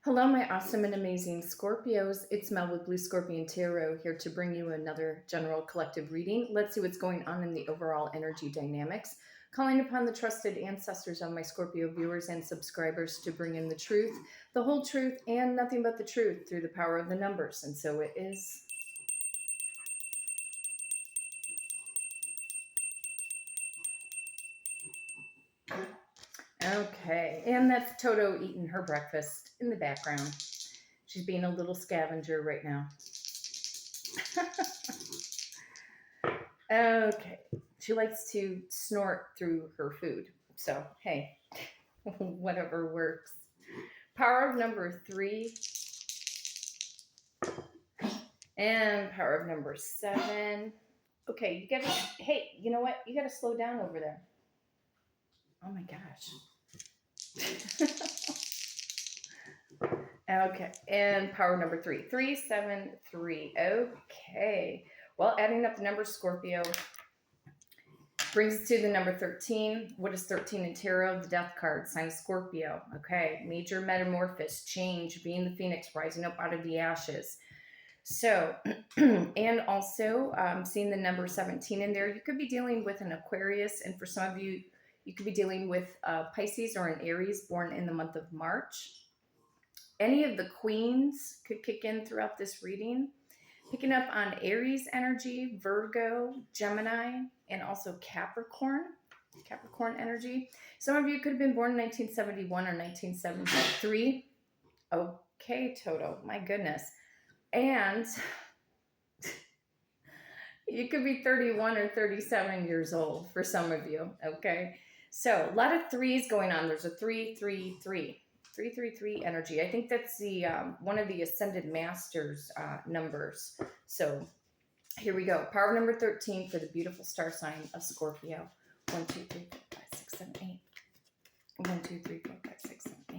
Hello, my awesome and amazing Scorpios. It's Mel with Blue Scorpion Tarot here to bring you another general collective reading. Let's see what's going on in the overall energy dynamics. Calling upon the trusted ancestors of my Scorpio viewers and subscribers to bring in the truth, the whole truth, and nothing but the truth through the power of the numbers. And so it is. Okay, and that's Toto eating her breakfast in the background. She's being a little scavenger right now. Okay, she likes to snort through her food. So, hey, whatever works. Power of number 3 and power of number 7. Okay, you gotta, hey, you know what? You gotta slow down over there. Oh my gosh. Okay, and power number 3, 3, 7, 3. Okay, well, adding up the numbers, Scorpio, brings us to the number 13. What is 13 in tarot? The death card, sign Scorpio. Okay, major metamorphosis, change, being the phoenix, rising up out of the ashes. So, and also seeing the number 17 in there, you could be dealing with an Aquarius, and for some of you, you could be dealing with Pisces or an Aries born in the month of March. Any of the queens could kick in throughout this reading. Picking up on Aries energy, Virgo, Gemini, and also Capricorn energy. Some of you could have been born in 1971 or 1973. Okay, Toto, my goodness. And you could be 31 or 37 years old for some of you, okay? So a lot of threes going on. There's a 333. 333 energy. I think that's the one of the Ascended Masters numbers. So here we go. Power number 13 for the beautiful star sign of Scorpio. 1, 2, 3, 4, 5, 6, 7, 8. 1, 2, 3, 4, 5, 6, 7, 8.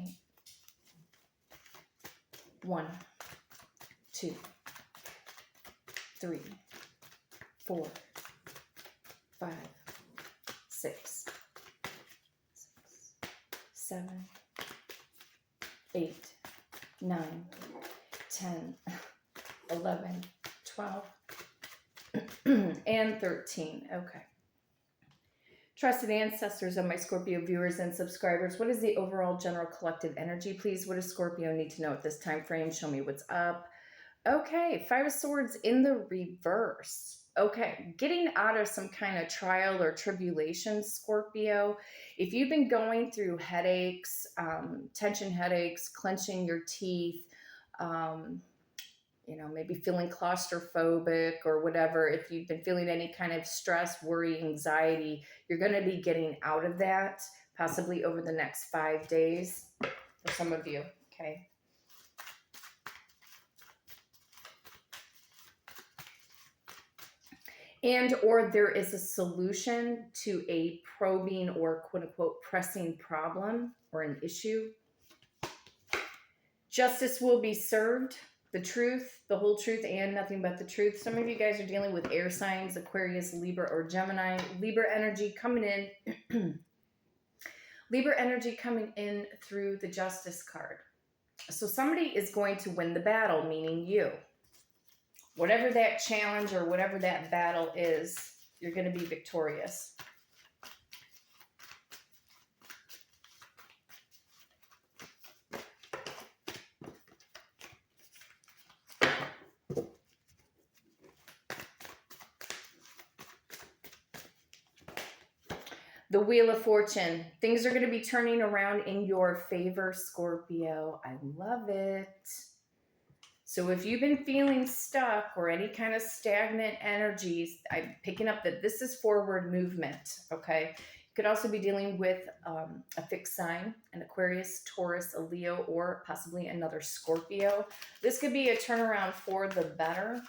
1, 2, 3, 4, 5, 6, 7, 8, 9, 10, 11, 12, and 13. Okay. Trusted ancestors of my Scorpio viewers and subscribers, what is the overall general collective energy, please? What does Scorpio need to know at this time frame? Show me what's up. Okay, 5 of Swords in the reverse. Okay, getting out of some kind of trial or tribulation, Scorpio. If you've been going through headaches, tension headaches, clenching your teeth, maybe feeling claustrophobic or whatever, if you've been feeling any kind of stress, worry, anxiety, you're going to be getting out of that possibly over the next 5 days for some of you, okay? And or there is a solution to a probing or quote unquote pressing problem or an issue. Justice will be served. The truth, the whole truth, and nothing but the truth. Some of you guys are dealing with air signs, Aquarius, Libra, or Gemini. Libra energy coming in. Libra energy coming in through the Justice card. So somebody is going to win the battle, meaning you. Whatever that challenge or whatever that battle is, you're going to be victorious. The Wheel of Fortune. Things are going to be turning around in your favor, Scorpio. I love it. So if you've been feeling stuck or any kind of stagnant energies, I'm picking up that this is forward movement, okay? You could also be dealing with a fixed sign, an Aquarius, Taurus, a Leo, or possibly another Scorpio. This could be a turnaround for the better.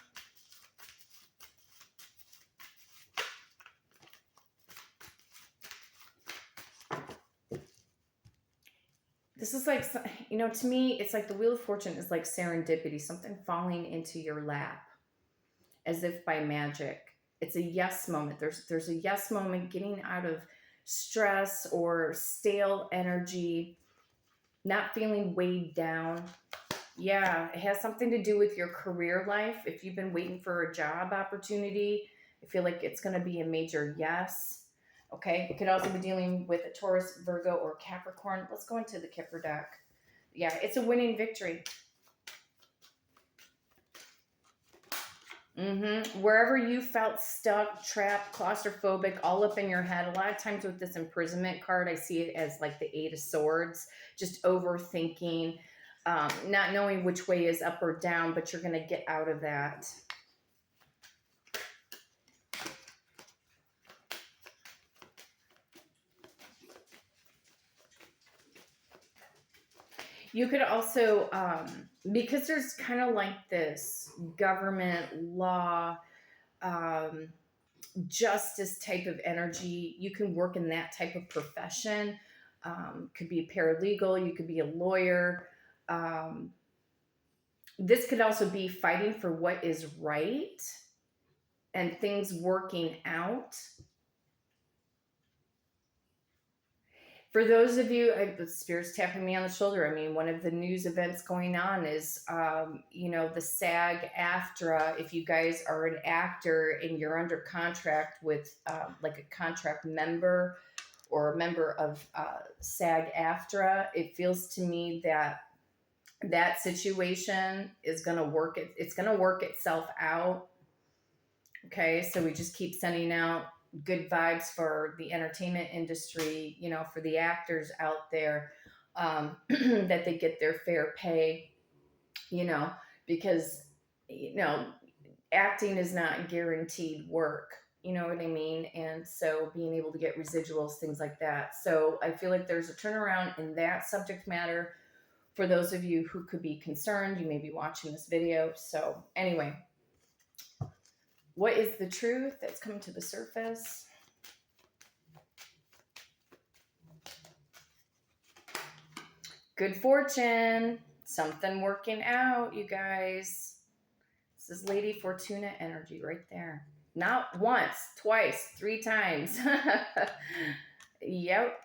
This is like, to me, it's like the Wheel of Fortune is like serendipity, something falling into your lap as if by magic. It's a yes moment. There's a yes moment, getting out of stress or stale energy, not feeling weighed down. Yeah, it has something to do with your career life. If you've been waiting for a job opportunity, I feel like it's going to be a major yes. Okay. It could also be dealing with a Taurus, Virgo, or Capricorn. Let's go into the Kipper deck. Yeah, it's a winning victory. Wherever you felt stuck, trapped, claustrophobic, all up in your head, a lot of times with this imprisonment card, I see it as like the Eight of Swords, just overthinking, not knowing which way is up or down, but you're going to get out of that. You could also, because there's kind of like this government law, justice type of energy, you can work in that type of profession. Could be a paralegal, you could be a lawyer. This could also be fighting for what is right and things working out. For those of you, the Spirit's tapping me on the shoulder. I mean, one of the news events going on is, the SAG-AFTRA. If you guys are an actor and you're under contract with like a contract member or a member of SAG-AFTRA, it feels to me that that situation is going to work. It's going to work itself out. Okay, so we just keep sending out good vibes for the entertainment industry, for the actors out there, that they get their fair pay, because, acting is not guaranteed work. You know what I mean? And so being able to get residuals, things like that. So I feel like there's a turnaround in that subject matter for those of you who could be concerned. You may be watching this video. So anyway, what is the truth that's coming to the surface? Good fortune. Something working out, you guys. This is Lady Fortuna energy right there. Not once, twice, 3 times. Yep.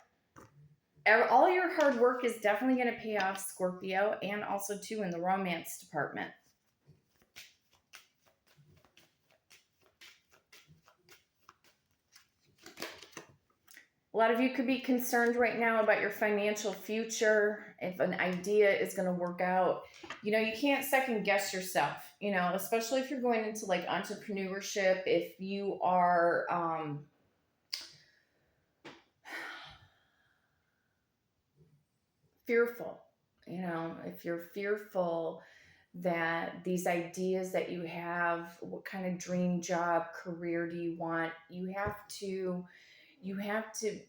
All your hard work is definitely going to pay off, Scorpio, and also, too, in the romance department. A lot of you could be concerned right now about your financial future, if an idea is going to work out. You can't second guess yourself, especially if you're going into like entrepreneurship, if you are fearful, if you're fearful that these ideas that you have, what kind of dream job, career do you want, you have to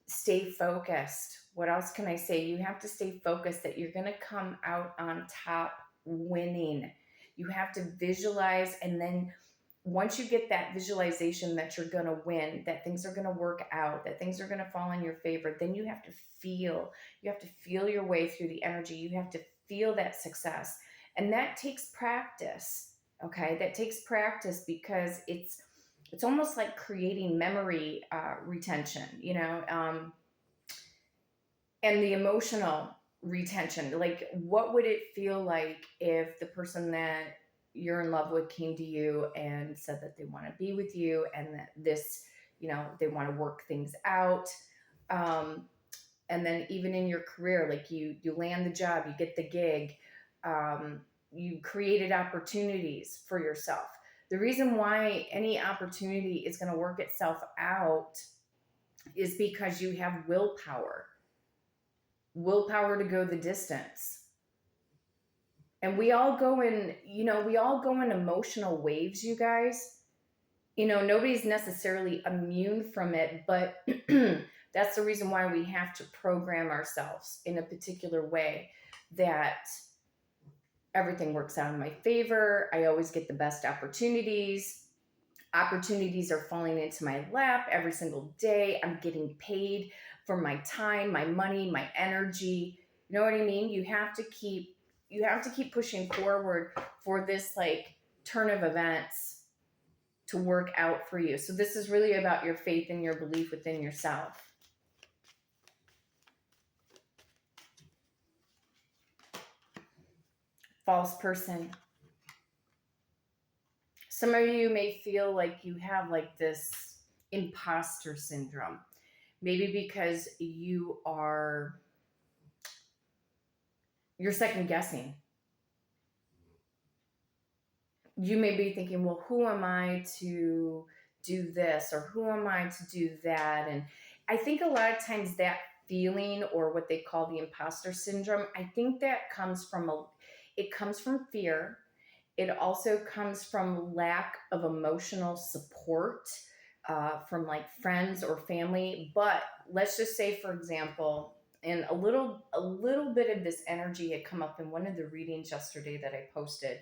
stay focused. What else can I say? You have to stay focused that you're going to come out on top winning. You have to visualize, and then once you get that visualization that you're going to win, that things are going to work out, that things are going to fall in your favor, then you have to feel your way through the energy. You have to feel that success. And that takes practice. Okay? That takes practice because it's almost like creating memory retention, and the emotional retention. Like, what would it feel like if the person that you're in love with came to you and said that they want to be with you and that this, they want to work things out. And then even in your career, like you land the job, you get the gig, you created opportunities for yourself. The reason why any opportunity is going to work itself out is because you have willpower to go the distance. And we all go in emotional waves, you guys. Nobody's necessarily immune from it, but that's the reason why we have to program ourselves in a particular way that everything works out in my favor. I always get the best opportunities. Opportunities are falling into my lap every single day. I'm getting paid for my time, my money, my energy. You know what I mean? You have to keep pushing forward for this like turn of events to work out for you. So this is really about your faith and your belief within yourself. false person. Some of you may feel like you have like this imposter syndrome. Maybe because you're second guessing. You may be thinking, well, who am I to do this or who am I to do that? And I think a lot of times that feeling, or what they call the imposter syndrome, I think that comes from fear. It also comes from lack of emotional support from like friends or family. But let's just say, for example, and a little bit of this energy had come up in one of the readings yesterday that I posted,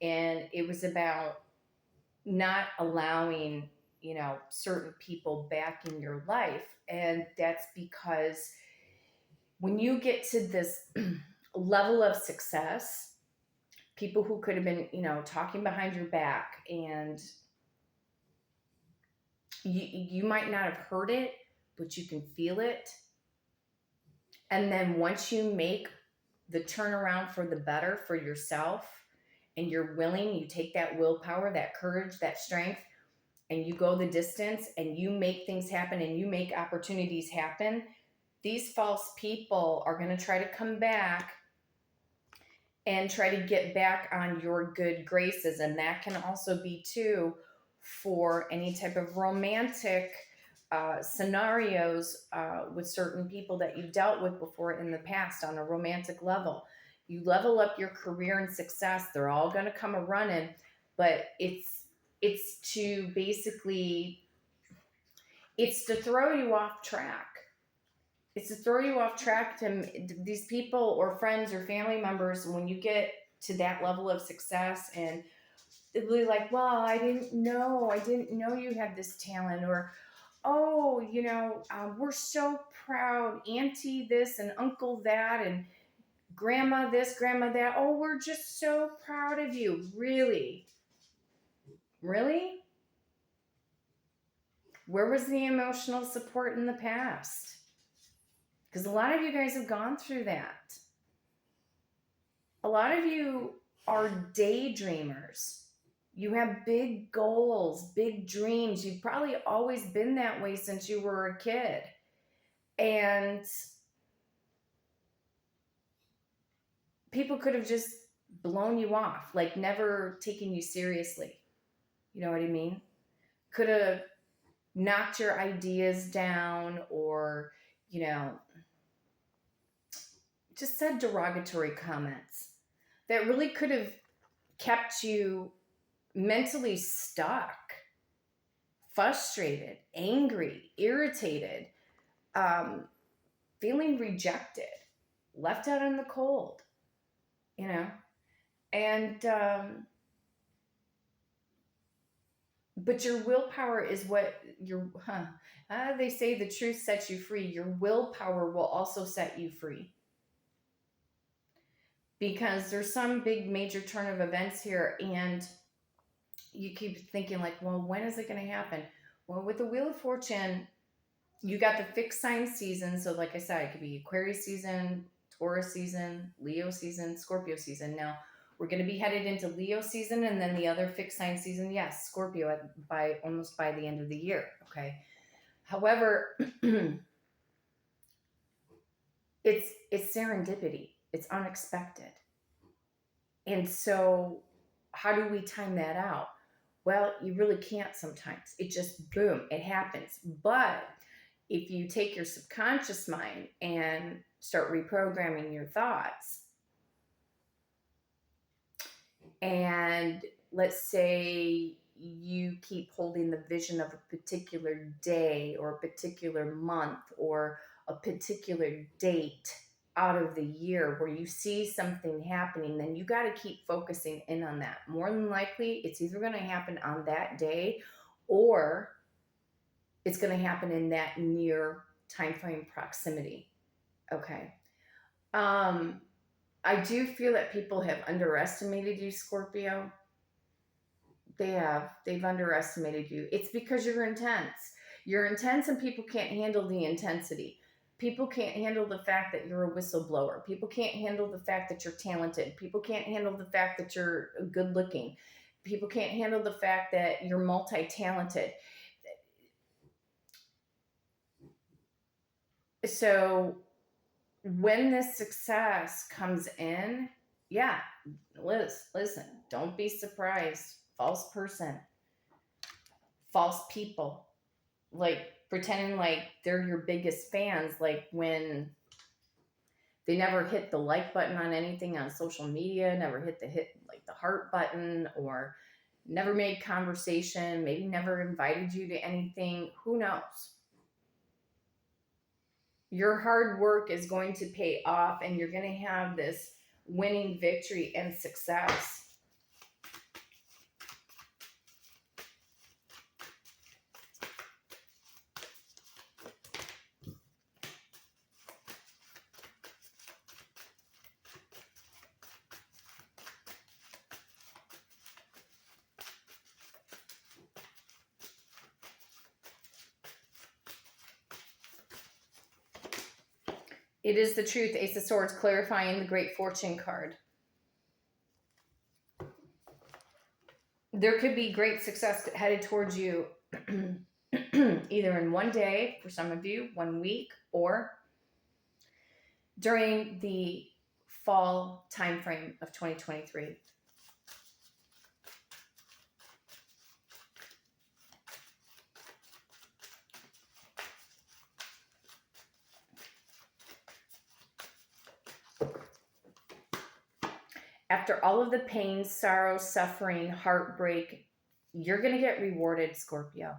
and it was about not allowing, certain people back in your life. And that's because when you get to this level of success, people who could have been, talking behind your back, and you might not have heard it, but you can feel it. And then once you make the turnaround for the better for yourself, and you're willing, you take that willpower, that courage, that strength, and you go the distance and you make things happen and you make opportunities happen, these false people are going to try to come back and try to get back on your good graces. And that can also be too for any type of romantic scenarios with certain people that you've dealt with before in the past on a romantic level. You level up your career and success, they're all going to come a running, but it's to basically, it's to throw you off track. It's to throw you off track to these people or friends or family members when you get to that level of success, and they'll be like, well, I didn't know you had this talent, or, oh, we're so proud, auntie this and uncle that and grandma this, grandma that. Oh, we're just so proud of you. Really? Really? Where was the emotional support in the past? Because a lot of you guys have gone through that. A lot of you are daydreamers. You have big goals, big dreams. You've probably always been that way since you were a kid. And people could have just blown you off, like never taken you seriously. You know what I mean? Could have knocked your ideas down, or, just said derogatory comments that really could have kept you mentally stuck, frustrated, angry, irritated, feeling rejected, left out in the cold, and but your willpower is what they say the truth sets you free. Your willpower will also set you free, because there's some big major turn of events here, and you keep thinking like, well, when is it going to happen? Well, with the Wheel of Fortune, you got the fixed sign season. So like I said, it could be Aquarius season, Taurus season, Leo season, Scorpio season. Now we're going to be headed into Leo season, and then the other fixed sign season, yes, Scorpio by the end of the year. Okay. However, it's serendipity. It's unexpected. And so how do we time that out? Well, you really can't sometimes. It just, boom, it happens. But if you take your subconscious mind and start reprogramming your thoughts, and let's say you keep holding the vision of a particular day or a particular month or a particular date out of the year where you see something happening, then you got to keep focusing in on that. More than likely, it's either going to happen on that day, or it's going to happen in that near time frame proximity. Okay. I do feel that people have underestimated you, Scorpio. They've underestimated you. It's because you're intense. You're intense, and people can't handle the intensity. People can't handle the fact that you're a whistleblower. People can't handle the fact that you're talented. People can't handle the fact that you're good looking. People can't handle the fact that you're multi-talented. So when this success comes in, yeah, listen, don't be surprised. False person, false people, like pretending like they're your biggest fans, like when they never hit the like button on anything on social media, never hit the heart button, or never made conversation, maybe never invited you to anything. Who knows? Your hard work is going to pay off, and you're going to have this winning victory and success. It is the truth. Ace of Swords, clarifying the Great Fortune card. There could be great success headed towards you either in one day, for some of you, 1 week, or during the fall time frame of 2023. After all of the pain, sorrow, suffering, heartbreak, you're going to get rewarded, Scorpio.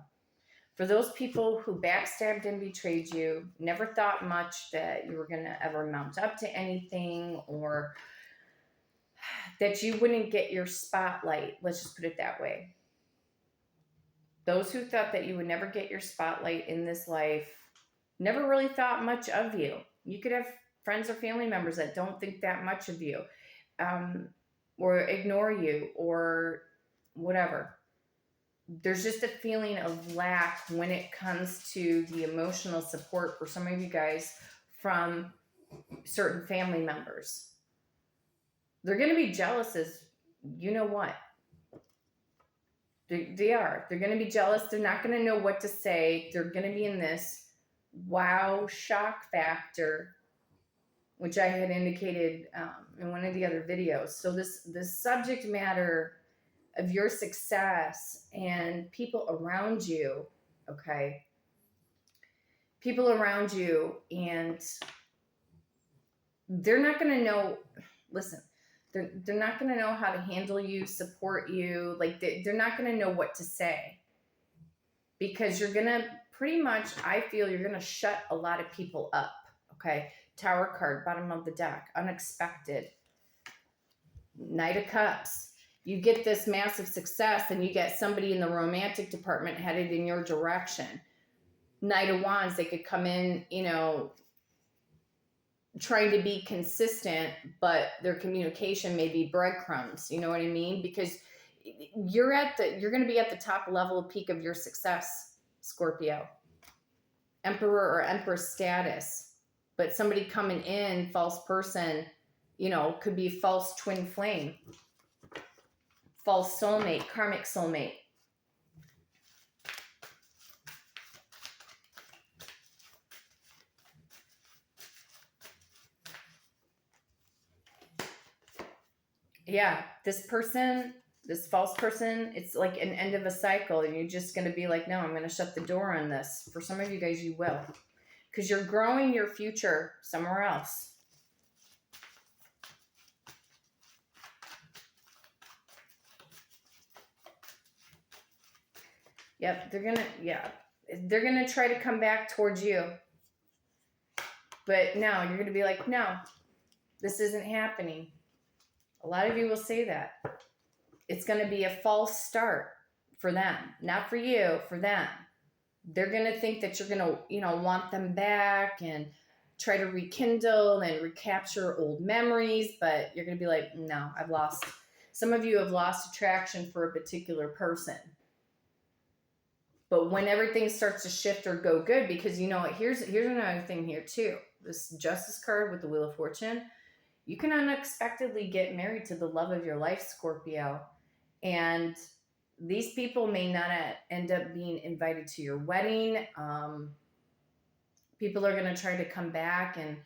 For those people who backstabbed and betrayed you, never thought much that you were going to ever mount up to anything, or that you wouldn't get your spotlight. Let's just put it that way. Those who thought that you would never get your spotlight in this life never really thought much of you. You could have friends or family members that don't think that much of you. Or ignore you, or whatever. There's just a feeling of lack when it comes to the emotional support for some of you guys from certain family members. They're going to be jealous as you know what. They are. They're going to be jealous. They're not going to know what to say. They're going to be in this wow shock factor, which I had indicated in one of the other videos. So this subject matter of your success and people around you, okay? People around you, and they're not going to know, listen, they're not going to know how to handle you, support you. Like they're not going to know what to say, because you're going to pretty much, I feel you're going to shut a lot of people up, okay? Tower card, bottom of the deck, unexpected. Knight of Cups. You get this massive success, and you get somebody in the romantic department headed in your direction. Knight of Wands, they could come in, trying to be consistent, but their communication may be breadcrumbs. You know what I mean? Because you're going to be at the top level peak of your success, Scorpio. Emperor or Empress status. But somebody coming in, false person, could be false twin flame, false soulmate, karmic soulmate. Yeah, this false person, it's like an end of a cycle, and you're just going to be like, no, I'm going to shut the door on this. For some of you guys, you will. Because you're growing your future somewhere else. Yep, they're gonna try to come back towards you. But no, you're gonna be like, no, this isn't happening. A lot of you will say that. It's gonna be a false start for them. Not for you, for them. They're going to think that you're going to, want them back and try to rekindle and recapture old memories, but you're going to be like, no, some of you have lost attraction for a particular person. But when everything starts to shift or go good, because you know what, here's another thing here too. This Justice card with the Wheel of Fortune, you can unexpectedly get married to the love of your life, Scorpio. And these people may not end up being invited to your wedding. People are going to try to come back and,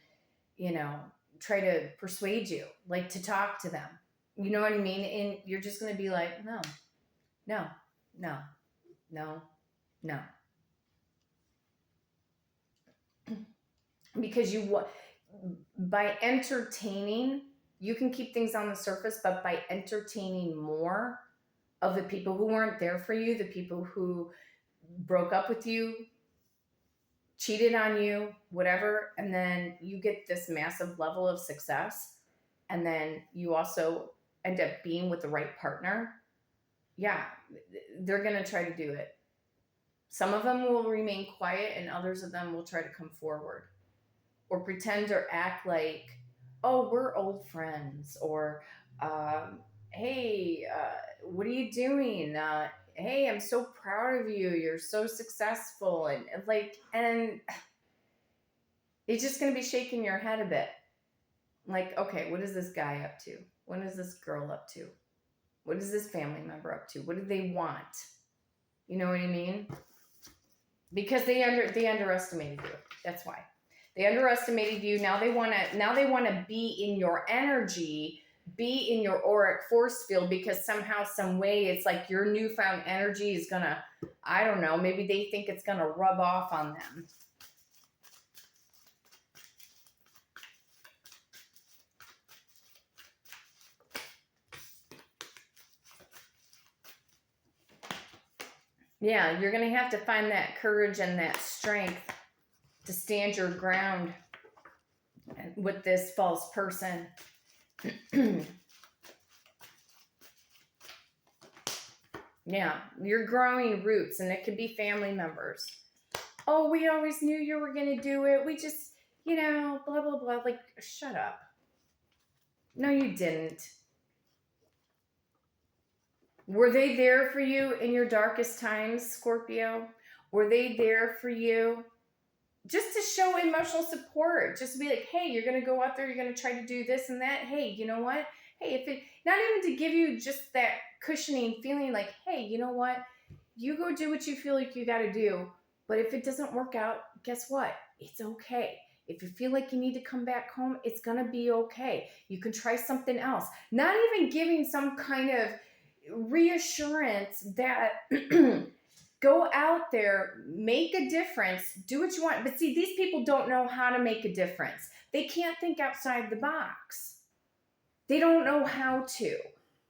you know, try to persuade you, like to talk to them. You know what I mean? And you're just going to be like, no, no, no, no, no. Because by entertaining, you can keep things on the surface, but by entertaining more of the people who weren't there for you, the people who broke up with you, cheated on you, whatever, and then you get this massive level of success, and then you also end up being with the right partner, yeah, they're going to try to do it. Some of them will remain quiet, and others of them will try to come forward or pretend or act like, oh, we're old friends, or hey, what are you doing? Hey, I'm so proud of you. You're so successful. And it's just going to be shaking your head a bit. Like, okay, what is this guy up to? What is this girl up to? What is this family member up to? What do they want? You know what I mean? Because they underestimated you. That's why. They underestimated you. Now they want to be in your energy, be in your auric force field, because somehow, some way, it's like your newfound energy is going to, I don't know, maybe they think it's going to rub off on them. Yeah, you're going to have to find that courage and that strength to stand your ground with this false person. Yeah, you're growing roots, and it could be family members. Oh, we always knew you were going to do it. We just, you know, blah, blah, blah. Like, shut up. No, you didn't. Were they there for you in your darkest times, Scorpio? Were they there for you just to show emotional support? Just to be like, hey, you're going to go out there, you're going to try to do this and that. Hey, you know what? Hey, if it, not even to give you just that cushioning feeling like, hey, you know what? You go do what you feel like you got to do. But if it doesn't work out, guess what? It's okay. If you feel like you need to come back home, it's going to be okay. You can try something else. Not even giving some kind of reassurance that go out there, make a difference, do what you want. But see, these people don't know how to make a difference. They can't think outside the box. They don't know how to.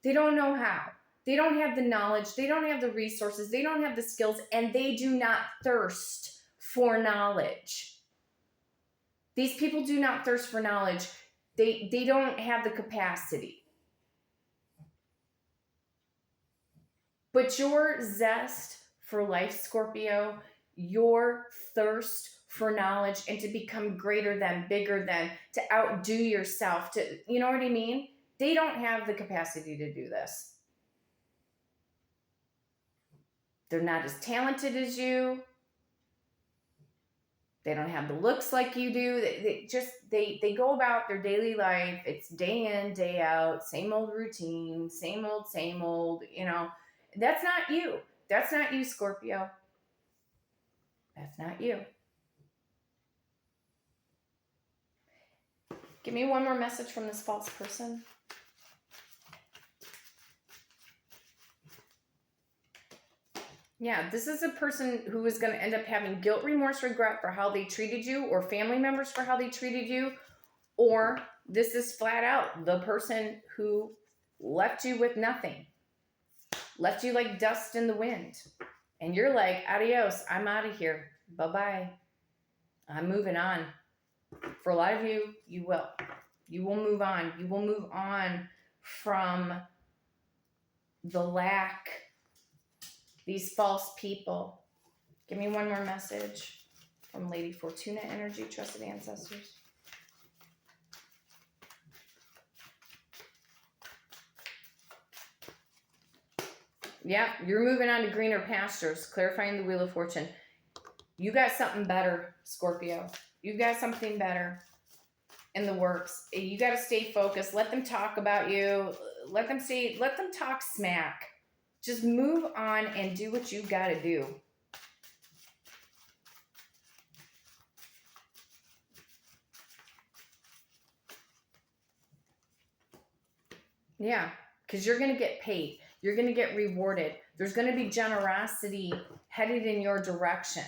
They don't know how. They don't have the knowledge. They don't have the resources. They don't have the skills, and they do not thirst for knowledge. These people do not thirst for knowledge. They don't have the capacity. But your zest for life, Scorpio, your thirst for knowledge and to become greater than, bigger than, to outdo yourself, to, you know what I mean? They don't have the capacity to do this. They're not as talented as you. They don't have the looks like you do. They go about their daily life. It's day in, day out, same old routine, same old, you know. That's not you. That's not you, Scorpio. That's not you. Give me one more message from this false person. Yeah, this is a person who is going to end up having guilt, remorse, regret for how they treated you, or family members for how they treated you, or this is flat out the person who left you with nothing, left you like dust in the wind, and you're like, adios, I'm out of here, bye-bye, I'm moving on. For a lot of you, you will move on. You will move on from the lack, these false people. Give me one more message from Lady Fortuna Energy, Trusted Ancestors. Yeah, you're moving on to greener pastures, clarifying the Wheel of Fortune. You got something better, Scorpio. You've got something better in the works. You got to stay focused. Let them talk about you. Let them talk smack. Just move on and do what you got to do. Yeah, because you're going to get paid. You're going to get rewarded. There's going to be generosity headed in your direction.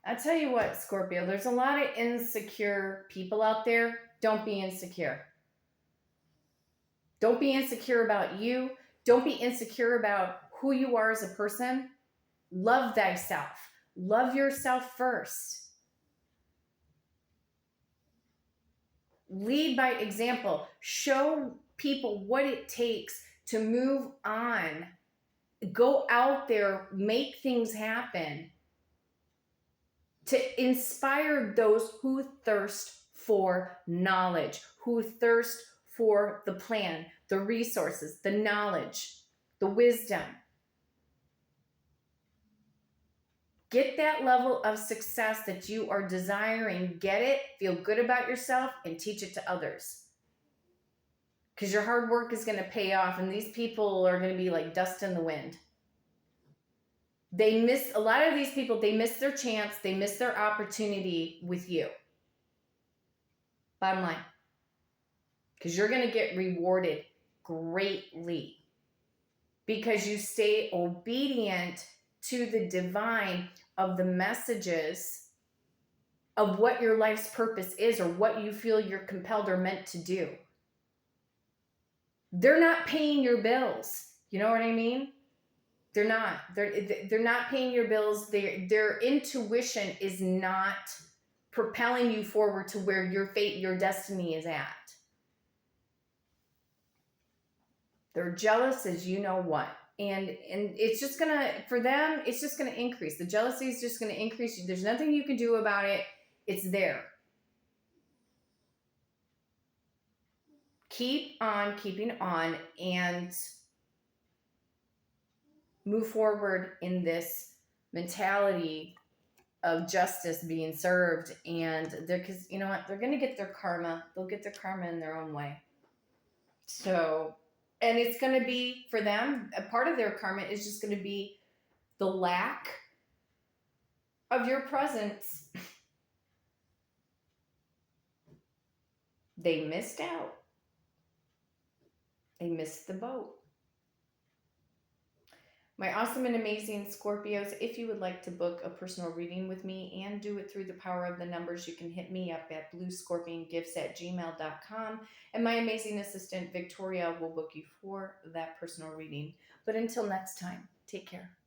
I tell you what, Scorpio, there's a lot of insecure people out there. Don't be insecure. Don't be insecure about you. Don't be insecure about who you are as a person. Love thyself. Love yourself first. Lead by example. Show people what it takes to move on. Go out there, make things happen. To inspire those who thirst for knowledge, who thirst for the plan, the resources, the knowledge, the wisdom. Get that level of success that you are desiring. Get it, feel good about yourself, and teach it to others. Because your hard work is going to pay off, and these people are going to be like dust in the wind. A lot of these people, they miss their chance, they miss their opportunity with you. Bottom line. Because you're going to get rewarded greatly. Because you stay obedient to the divine of the messages of what your life's purpose is or what you feel you're compelled or meant to do. They're not paying your bills. You know what I mean? They're not. They're not paying your bills. Their intuition is not propelling you forward to where your fate, your destiny is at. They're jealous as you know what. And it's just going to, for them, it's just going to increase. The jealousy is just going to increase. There's nothing you can do about it. It's there. Keep on keeping on and move forward in this mentality of justice being served. And because you know what? They're going to get their karma. They'll get their karma in their own way. So, and it's going to be, for them, a part of their karma is just going to be the lack of your presence. They missed out. They missed the boat. My awesome and amazing Scorpios, if you would like to book a personal reading with me and do it through the power of the numbers, you can hit me up at bluescorpiongifts@gmail.com. And my amazing assistant, Victoria, will book you for that personal reading. But until next time, take care.